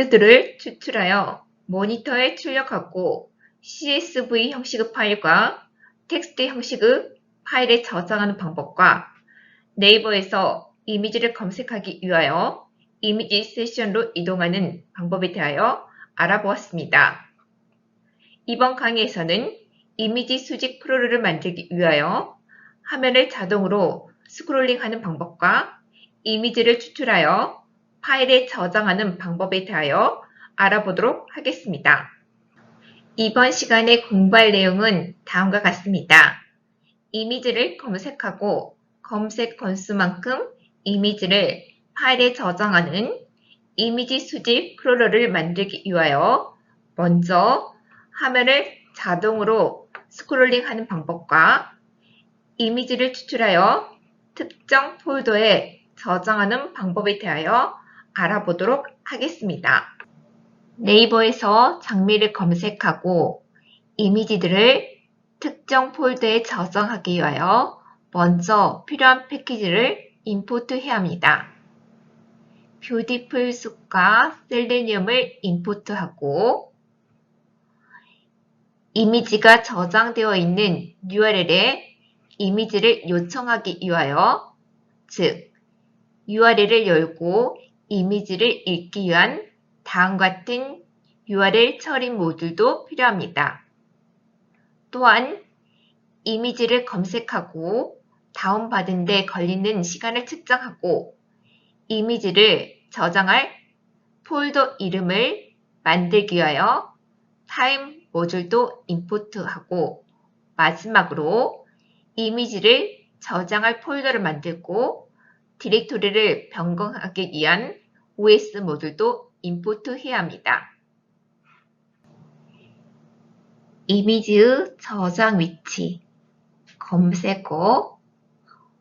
텍스트를 추출하여 모니터에 출력하고 CSV 형식의 파일과 텍스트 형식의 파일에 저장하는 방법과 네이버에서 이미지를 검색하기 위하여 이미지 세션로 이동하는 방법에 대하여 알아보았습니다. 이번 강의에서는 이미지 수집 프로를 만들기 위하여 화면을 자동으로 스크롤링하는 방법과 이미지를 추출하여 파일에 저장하는 방법에 대하여 알아보도록 하겠습니다. 이번 시간에 공부할 내용은 다음과 같습니다. 이미지를 검색하고 검색 건수만큼 이미지를 파일에 저장하는 이미지 수집 프로그램을 만들기 위하여 먼저 화면을 자동으로 스크롤링하는 방법과 이미지를 추출하여 특정 폴더에 저장하는 방법에 대하여 알아보도록 하겠습니다. 네이버에서 장미를 검색하고 이미지들을 특정 폴더에 저장하기 위하여 먼저 필요한 패키지를 임포트해야 합니다. 뷰티풀 숲과 셀레니엄을 임포트하고 이미지가 저장되어 있는 URL에 이미지를 요청하기 위하여 즉 URL을 열고 이미지를 읽기 위한 다음과 같은 URL 처리 모듈도 필요합니다. 또한 이미지를 검색하고 다운받은 데 걸리는 시간을 측정하고 이미지를 저장할 폴더 이름을 만들기 위하여 타임 모듈도 임포트하고 마지막으로 이미지를 저장할 폴더를 만들고 디렉토리를 변경하기 위한 OS 모듈도 임포트해야 합니다. 이미지의 저장 위치, 검색어,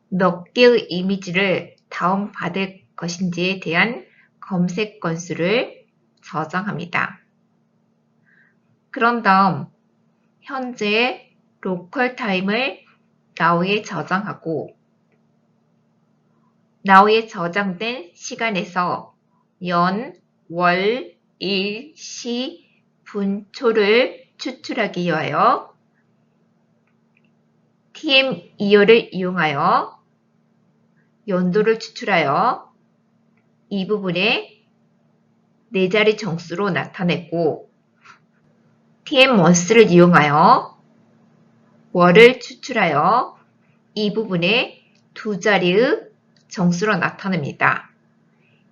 몇 개의 이미지를 다운받을 것인지에 대한 검색 건수를 저장합니다. 그런 다음 현재 로컬 타임을 now에 저장하고 now에 저장된 시간에서 연, 월, 일, 시, 분, 초를 추출하기 위하여 tm2호를 이용하여 연도를 추출하여 이 부분에 4자리 정수로 나타내고 tm1스를 이용하여 월을 추출하여 이 부분에 2자리의 정수로 나타냅니다.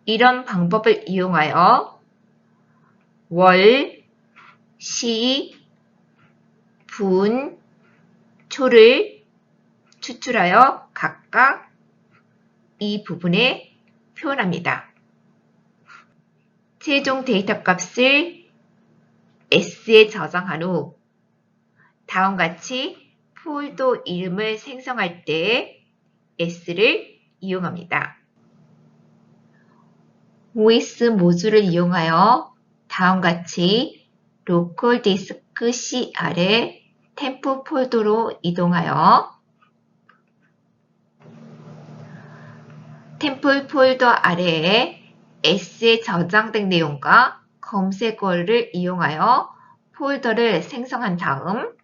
이런 방법을 이용하여 월, 시, 분, 초를 추출하여 각각 이 부분에 표현합니다. 최종 데이터 값을 S에 저장한 후 다음과 같이 폴더 이름을 생성할 때 S를 이용합니다. OS 모듈을 이용하여 다음과 같이 로컬 디스크 C 아래 템프 폴더로 이동하여 템플 폴더 아래에 S에 저장된 내용과 검색어를 이용하여 폴더를 생성한 다음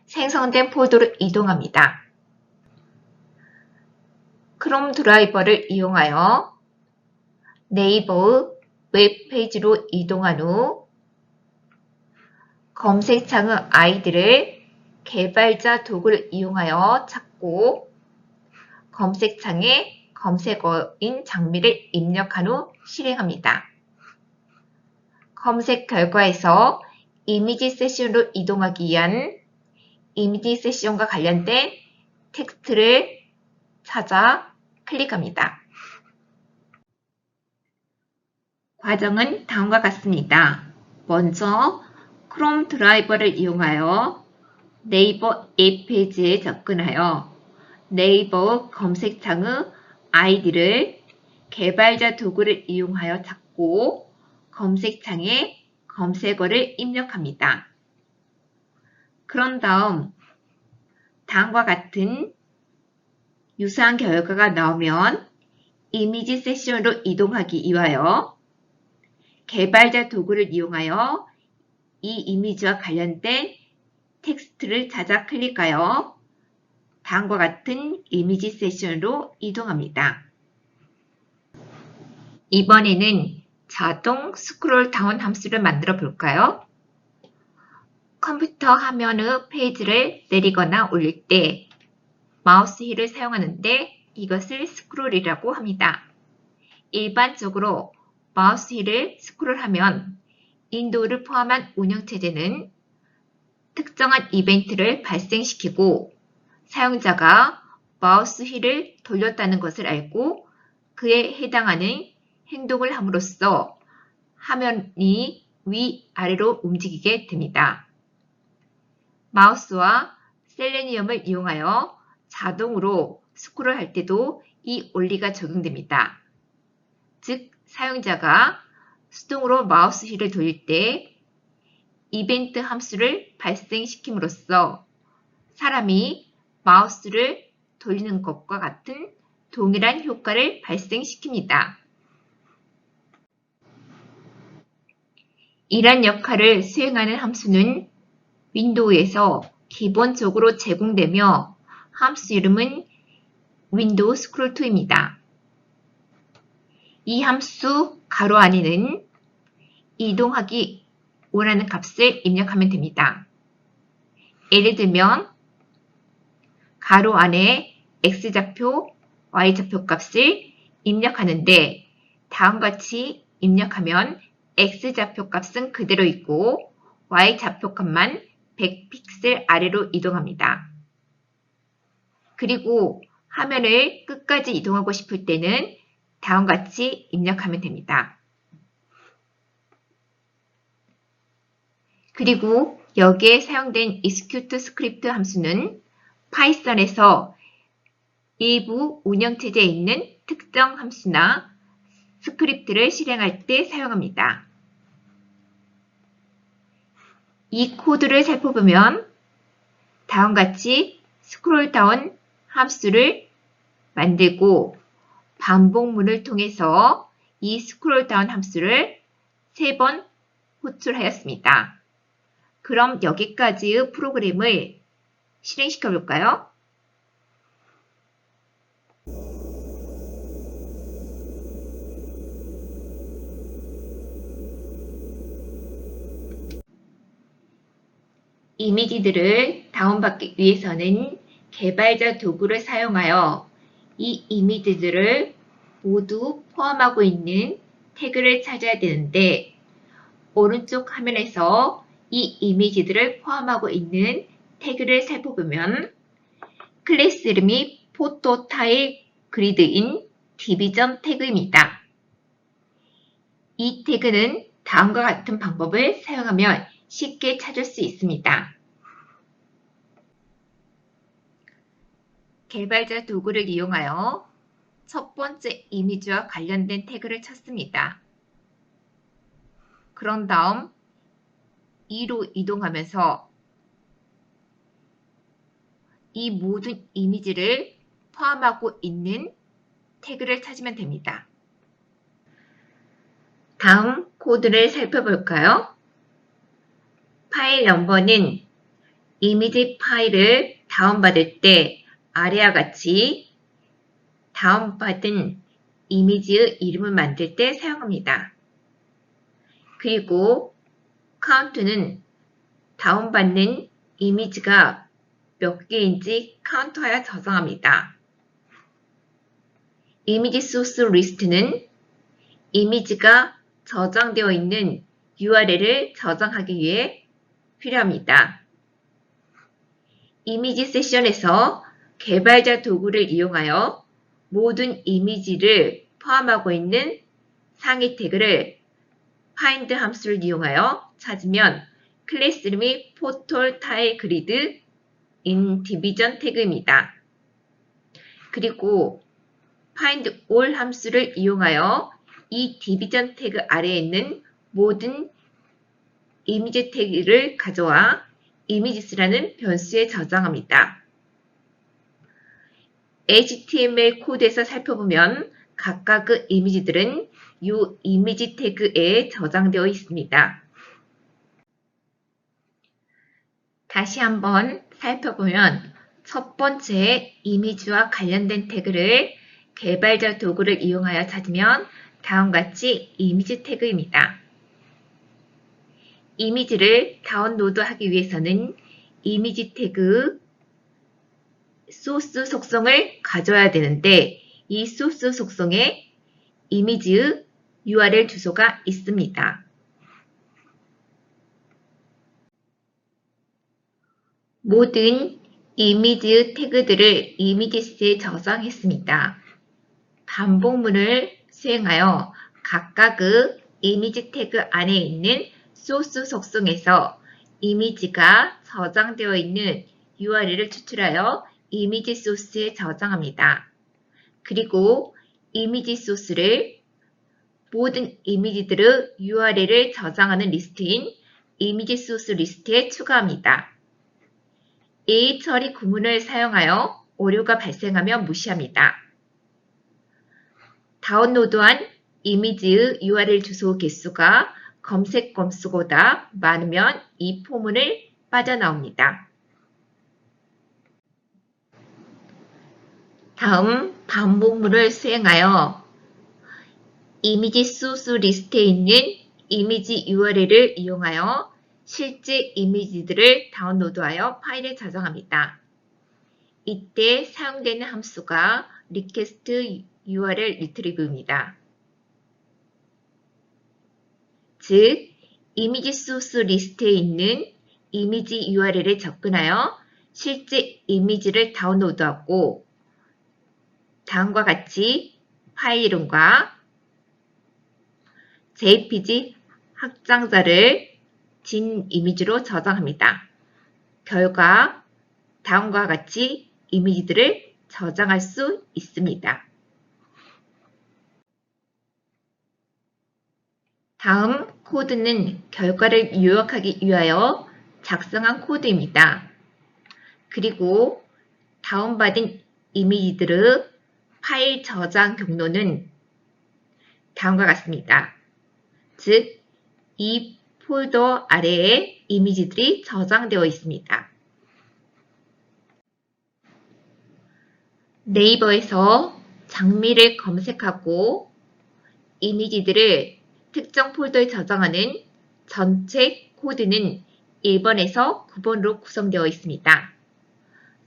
생성된 폴더로 이동합니다. 크롬 드라이버를 이용하여 네이버의 웹페이지로 이동한 후 검색창의 아이디를 개발자 도구를 이용하여 찾고 검색창에 검색어인 장미를 입력한 후 실행합니다. 검색 결과에서 이미지 세션으로 이동하기 위한 이미지 세션과 관련된 텍스트를 찾아 클릭합니다. 과정은 다음과 같습니다. 먼저 크롬 드라이버를 이용하여 네이버 앱 페이지에 접근하여 네이버 검색창의 아이디를 개발자 도구를 이용하여 찾고 검색창에 검색어를 입력합니다. 그런 다음 다음과 같은 유사한 결과가 나오면 이미지 세션으로 이동하기 위하여 개발자 도구를 이용하여 이 이미지와 관련된 텍스트를 찾아 클릭하여 다음과 같은 이미지 세션으로 이동합니다. 이번에는 자동 스크롤 다운 함수를 만들어 볼까요? 컴퓨터 화면의 페이지를 내리거나 올릴 때 마우스 휠을 사용하는데 이것을 스크롤이라고 합니다. 일반적으로 마우스 휠을 스크롤하면 윈도우를 포함한 운영체제는 특정한 이벤트를 발생시키고 사용자가 마우스 휠을 돌렸다는 것을 알고 그에 해당하는 행동을 함으로써 화면이 위아래로 움직이게 됩니다. 마우스와 셀레니엄을 이용하여 자동으로 스크롤할 때도 이 원리가 적용됩니다. 즉, 사용자가 수동으로 마우스 휠을 돌릴 때 이벤트 함수를 발생시킴으로써 사람이 마우스를 돌리는 것과 같은 동일한 효과를 발생시킵니다. 이런 역할을 수행하는 함수는 윈도우에서 기본적으로 제공되며 함수 이름은 윈도우 스크롤2입니다. 이 함수 가로 안에는 이동하기 원하는 값을 입력하면 됩니다. 예를 들면 가로 안에 X좌표, Y좌표 값을 입력하는데 다음과 같이 입력하면 X좌표 값은 그대로 있고 Y좌표 값만 100픽셀 아래로 이동합니다. 그리고 화면을 끝까지 이동하고 싶을 때는 다음과 같이 입력하면 됩니다. 그리고 여기에 사용된 execute 스크립트 함수는 파이썬에서 일부 운영체제에 있는 특정 함수나 스크립트를 실행할 때 사용합니다. 이 코드를 살펴보면 다음과 같이 스크롤 다운 함수를 만들고 반복문을 통해서 이 스크롤 다운 함수를 3번 호출하였습니다. 그럼 여기까지의 프로그램을 실행시켜 볼까요? 이미지들을 다운받기 위해서는 개발자 도구를 사용하여 이 이미지들을 모두 포함하고 있는 태그를 찾아야 되는데 오른쪽 화면에서 이 이미지들을 포함하고 있는 태그를 살펴보면 클래스 이름이 포토 타일 그리드인 디비전 태그입니다. 이 태그는 다음과 같은 방법을 사용하면 쉽게 찾을 수 있습니다. 개발자 도구를 이용하여 첫 번째 이미지와 관련된 태그를 찾습니다. 그런 다음 2로 이동하면서 이 모든 이미지를 포함하고 있는 태그를 찾으면 됩니다. 다음 코드를 살펴볼까요? 파일 넘버는 이미지 파일을 다운받을 때 아래와 같이 다운받은 이미지의 이름을 만들 때 사용합니다. 그리고 카운트는 다운받는 이미지가 몇 개인지 카운트하여 저장합니다. 이미지 소스 리스트는 이미지가 저장되어 있는 URL을 저장하기 위해 필요합니다. 이미지 세션에서 개발자 도구를 이용하여 모든 이미지를 포함하고 있는 상위 태그를 find 함수를 이용하여 찾으면 클래스 이름이 포토 타일 그리드 인 디비전 태그입니다. 그리고 find all 함수를 이용하여 이 디비전 태그 아래에 있는 모든 이미지 태그를 가져와 이미지스라는 변수에 저장합니다. HTML 코드에서 살펴보면 각각의 이미지들은 이 이미지 태그에 저장되어 있습니다. 다시 한번 살펴보면 첫 번째 이미지와 관련된 태그를 개발자 도구를 이용하여 찾으면 다음과 같이 이미지 태그입니다. 이미지를 다운로드하기 위해서는 이미지 태그 소스 속성을 가져야 되는데 이 소스 속성에 이미지의 URL 주소가 있습니다. 모든 이미지 태그들을 이미지스에 저장했습니다. 반복문을 수행하여 각각의 이미지 태그 안에 있는 소스 속성에서 이미지가 저장되어 있는 URL을 추출하여 이미지 소스에 저장합니다. 그리고 이미지 소스를 모든 이미지들의 URL을 저장하는 리스트인 이미지 소스 리스트에 추가합니다. A 처리 구문을 사용하여 오류가 발생하면 무시합니다. 다운로드한 이미지의 URL 주소 개수가 검색 건수보다 많으면 이 포문을 빠져나옵니다. 다음 반복문을 수행하여 이미지 소스 리스트에 있는 이미지 URL을 이용하여 실제 이미지들을 다운로드하여 파일에 저장합니다. 이때 사용되는 함수가 request URL retrieve입니다. 즉, 이미지 소스 리스트에 있는 이미지 URL에 접근하여 실제 이미지를 다운로드하고 다음과 같이 파일 이름과 JPG 확장자를 진 이미지로 저장합니다. 결과 다음과 같이 이미지들을 저장할 수 있습니다. 다음 코드는 결과를 요약하기 위하여 작성한 코드입니다. 그리고 다운받은 이미지들의 파일 저장 경로는 다음과 같습니다. 즉, 이 폴더 아래에 이미지들이 저장되어 있습니다. 네이버에서 장미를 검색하고 이미지들을 특정 폴더에 저장하는 전체 코드는 1번에서 9번으로 구성되어 있습니다.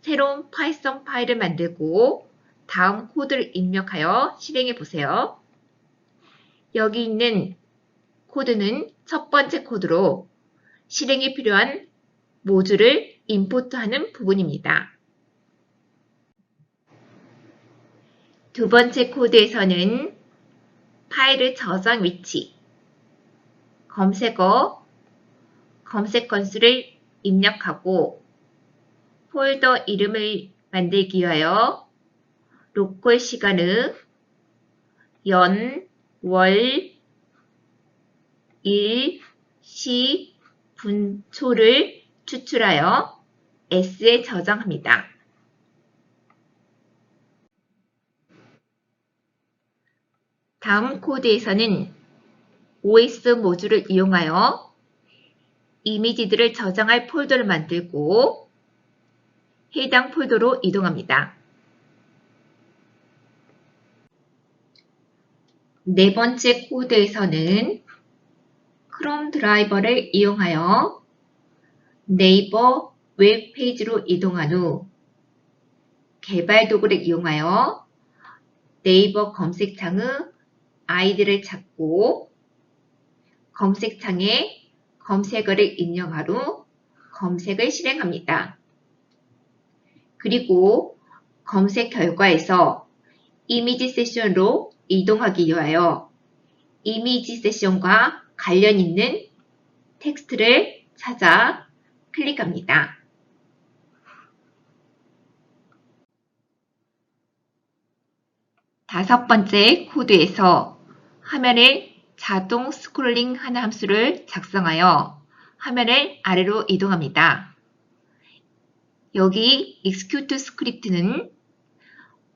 새로운 파이썬 파일을 만들고 다음 코드를 입력하여 실행해 보세요. 여기 있는 코드는 첫 번째 코드로 실행에 필요한 모듈을 임포트하는 부분입니다. 두 번째 코드에서는 파일의 저장 위치, 검색어, 검색 건수를 입력하고 폴더 이름을 만들기 위하여 로컬 시간의 연, 월, 일, 시, 분, 초를 추출하여 S에 저장합니다. 다음 코드에서는 OS 모듈을 이용하여 이미지들을 저장할 폴더를 만들고 해당 폴더로 이동합니다. 네 번째 코드에서는 크롬 드라이버를 이용하여 네이버 웹페이지로 이동한 후 개발 도구를 이용하여 네이버 검색창의 아이디를 찾고 검색창에 검색어를 입력한 후 검색을 실행합니다. 그리고 검색 결과에서 이미지 세션으로 이동하기 위하여 이미지 세션과 관련 있는 텍스트를 찾아 클릭합니다. 다섯 번째 코드에서 화면을 자동 스크롤링하는 함수를 작성하여 화면을 아래로 이동합니다. 여기 execute 스크립트는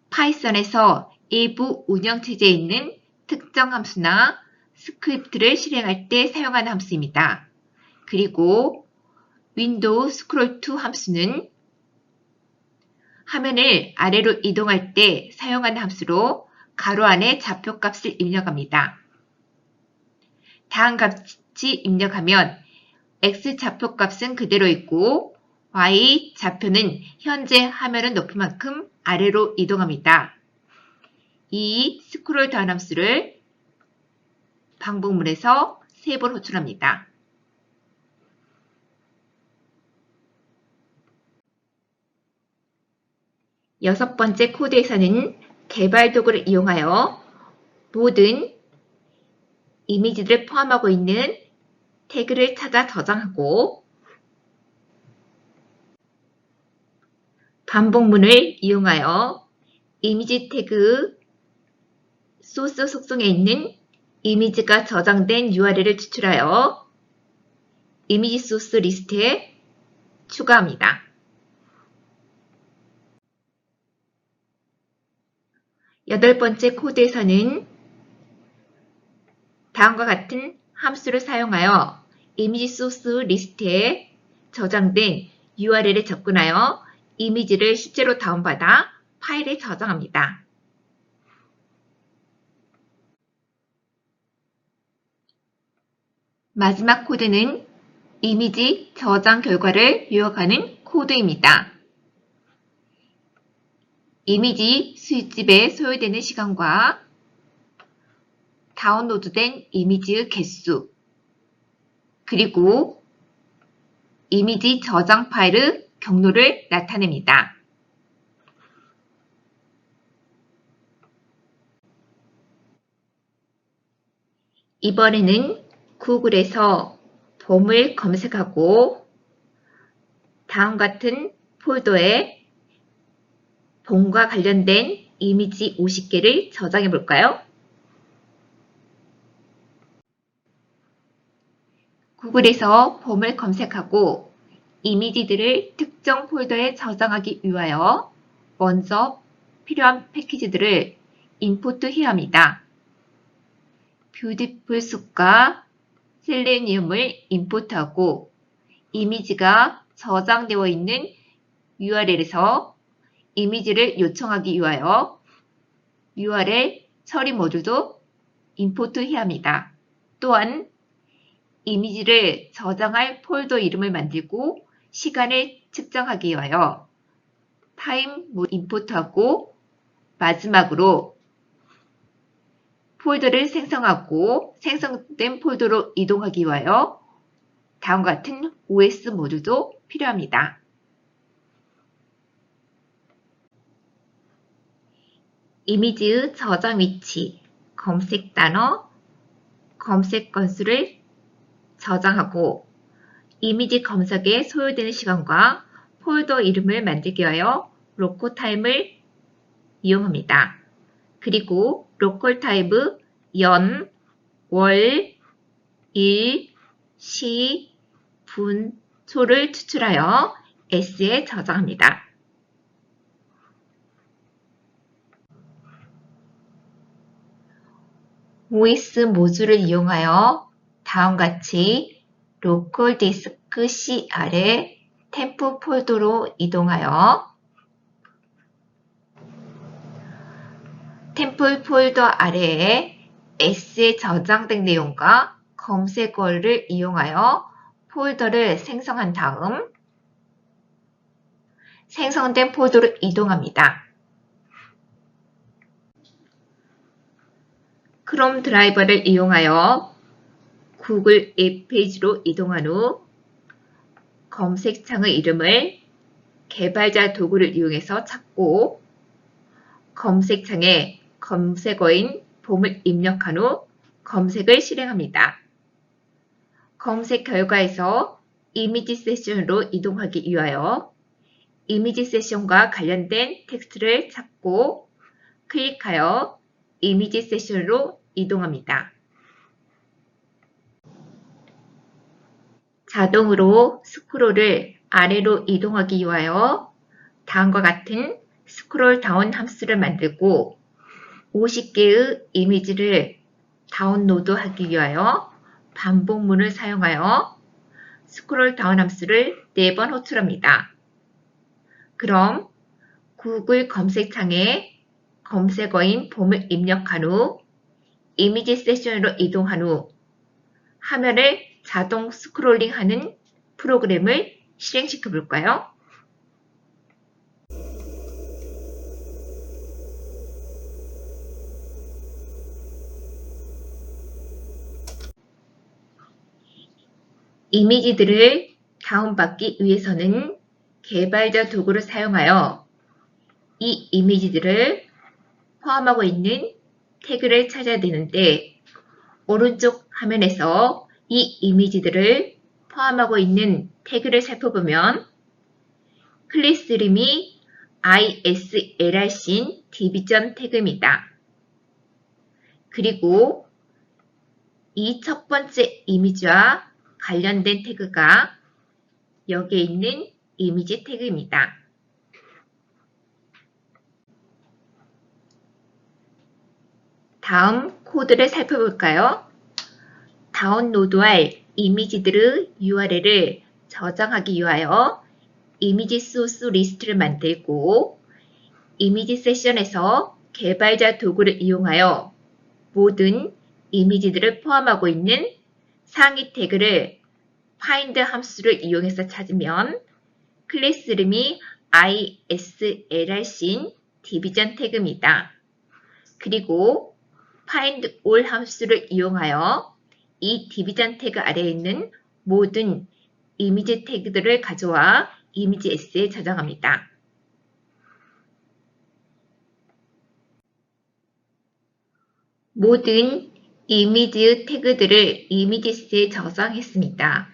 파이썬에서 일부 운영체제에 있는 특정 함수나 스크립트를 실행할 때 사용하는 함수입니다. 그리고 윈도우 스크롤 투 함수는 화면을 아래로 이동할 때 사용하는 함수로 가로 안에 좌표값을 입력합니다. 다음 값이 입력하면 x 좌표값은 그대로 있고 y 좌표는 현재 화면의 높이만큼 아래로 이동합니다. 이 스크롤 다운 함수를 반복문에서 3번 호출합니다. 여섯 번째 코드에서는 개발 도구를 이용하여 모든 이미지들을 포함하고 있는 태그를 찾아 저장하고 반복문을 이용하여 이미지 태그 소스 속성에 있는 이미지가 저장된 URL을 추출하여 이미지 소스 리스트에 추가합니다. 여덟 번째 코드에서는 다음과 같은 함수를 사용하여 이미지 소스 리스트에 저장된 URL에 접근하여 이미지를 실제로 다운받아 파일에 저장합니다. 마지막 코드는 이미지 저장 결과를 요약하는 코드입니다. 이미지 수집에 소요되는 시간과 다운로드된 이미지의 개수, 그리고 이미지 저장 파일의 경로를 나타냅니다. 이번에는 구글에서 봄을 검색하고 다음 같은 폴더에 봄과 관련된 이미지 50개를 저장해 볼까요? 구글에서 봄을 검색하고 이미지들을 특정 폴더에 저장하기 위하여 먼저 필요한 패키지들을 임포트해야 합니다. 뷰티풀 숲과 셀레니움을 임포트하고 이미지가 저장되어 있는 URL에서 이미지를 요청하기 위하여 URL 처리 모듈도 임포트해야 합니다. 또한 이미지를 저장할 폴더 이름을 만들고 시간을 측정하기 위하여 타임 임포트하고 마지막으로 폴더를 생성하고 생성된 폴더로 이동하기 위하여 다음과 같은 OS 모듈도 필요합니다. 이미지의 저장 위치, 검색 단어, 검색 건수를 저장하고 이미지 검색에 소요되는 시간과 폴더 이름을 만들기 위하여 로컬 타임을 이용합니다. 그리고 로컬 타입의 연, 월, 일, 시, 분, 초를 추출하여 S에 저장합니다. OS 모듈을 이용하여 다음과 같이 로컬 디스크 C 아래 템프 폴더로 이동하여 템플 폴더 아래에 S에 저장된 내용과 검색어를 이용하여 폴더를 생성한 다음 생성된 폴더로 이동합니다. 크롬 드라이버를 이용하여 구글 앱 페이지로 이동한 후 검색창의 이름을 개발자 도구를 이용해서 찾고 검색창에 검색어인 봄을 입력한 후 검색을 실행합니다. 검색 결과에서 이미지 세션으로 이동하기 위하여 이미지 세션과 관련된 텍스트를 찾고 클릭하여 이미지 세션으로 이동합니다. 자동으로 스크롤을 아래로 이동하기 위하여 다음과 같은 스크롤 다운 함수를 만들고 50개의 이미지를 다운로드하기 위하여 반복문을 사용하여 스크롤 다운 함수를 4번 호출합니다. 그럼 구글 검색창에 검색어인 봄을 입력한 후 이미지 세션으로 이동한 후 화면을 자동 스크롤링하는 프로그램을 실행시켜 볼까요? 이미지들을 다운받기 위해서는 개발자 도구를 사용하여 이 이미지들을 포함하고 있는 태그를 찾아야 되는데 오른쪽 화면에서 이 이미지들을 포함하고 있는 태그를 살펴보면 클래스 이름이 ISLRC인 db 태그입니다. 그리고 이 첫 번째 이미지와 관련된 태그가 여기에 있는 이미지 태그입니다. 다음 코드를 살펴볼까요? 다운로드할 이미지들의 URL을 저장하기 위하여 이미지 소스 리스트를 만들고 이미지 세션에서 개발자 도구를 이용하여 모든 이미지들을 포함하고 있는 상위 태그를 find 함수를 이용해서 찾으면 클래스 이름이 ISLRC인 db 태그입니다. 그리고 find all 함수를 이용하여 이 db 태그 아래에 있는 모든 이미지 태그들을 가져와 이미지 S에 저장합니다. 모든 이미지 태그들을 이미지 S에 저장했습니다.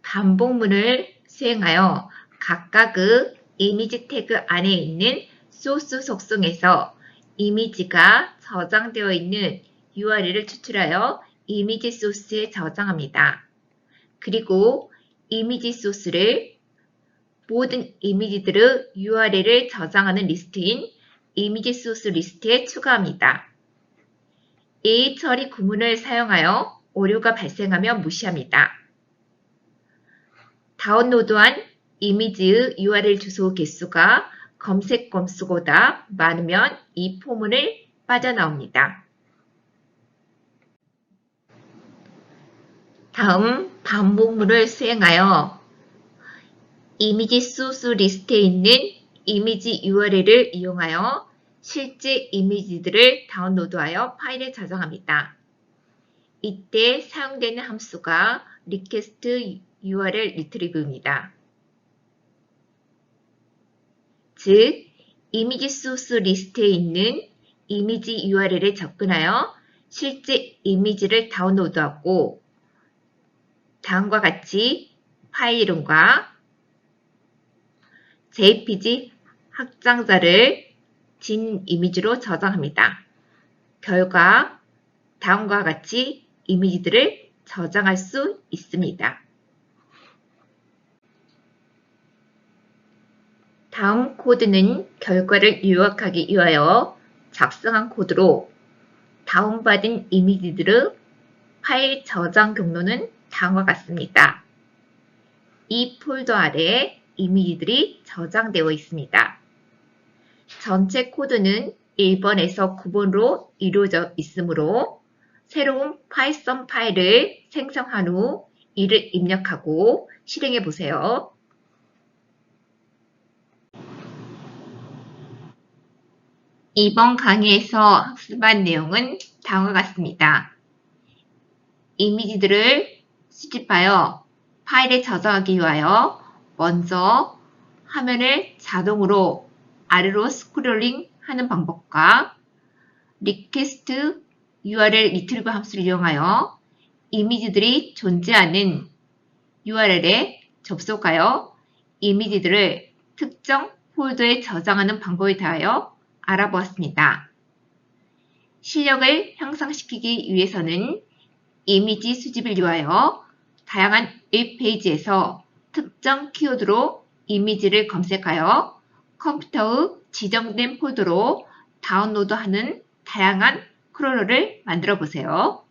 반복문을 수행하여 각각의 이미지 태그 안에 있는 소스 속성에서 이미지가 저장되어 있는 URL을 추출하여 이미지 소스에 저장합니다. 그리고 이미지 소스를 모든 이미지들의 URL을 저장하는 리스트인 이미지 소스 리스트에 추가합니다. A 처리 구문을 사용하여 오류가 발생하면 무시합니다. 다운로드한 이미지의 URL 주소 개수가 검색 건수보다 많으면 이 포문을 빠져나옵니다. 다음 반복문을 수행하여 이미지 소스 리스트에 있는 이미지 URL을 이용하여 실제 이미지들을 다운로드하여 파일에 저장합니다. 이때 사용되는 함수가 request URL retrieve입니다. 즉, 이미지 소스 리스트에 있는 이미지 URL에 접근하여 실제 이미지를 다운로드하고 다음과 같이 파일 이름과 JPG 확장자를 진 이미지로 저장합니다. 결과 다음과 같이 이미지들을 저장할 수 있습니다. 다음 코드는 결과를 요약하기 위하여 작성한 코드로 다운받은 이미지들의 파일 저장 경로는 다음과 같습니다. 이 폴더 아래에 이미지들이 저장되어 있습니다. 전체 코드는 1번에서 9번으로 이루어져 있으므로 새로운 파이썬 파일을 생성한 후 이를 입력하고 실행해 보세요. 이번 강의에서 학습한 내용은 다음과 같습니다. 이미지들을 수집하여 파일에 저장하기 위하여 먼저 화면을 자동으로 아래로 스크롤링 하는 방법과 request URL retrieve 함수를 이용하여 이미지들이 존재하는 URL에 접속하여 이미지들을 특정 폴더에 저장하는 방법에 대하여 알아보았습니다. 실력을 향상시키기 위해서는 이미지 수집을 위하여 다양한 웹페이지에서 특정 키워드로 이미지를 검색하여 컴퓨터의 지정된 폴더로 다운로드하는 다양한 크롤러를 만들어 보세요.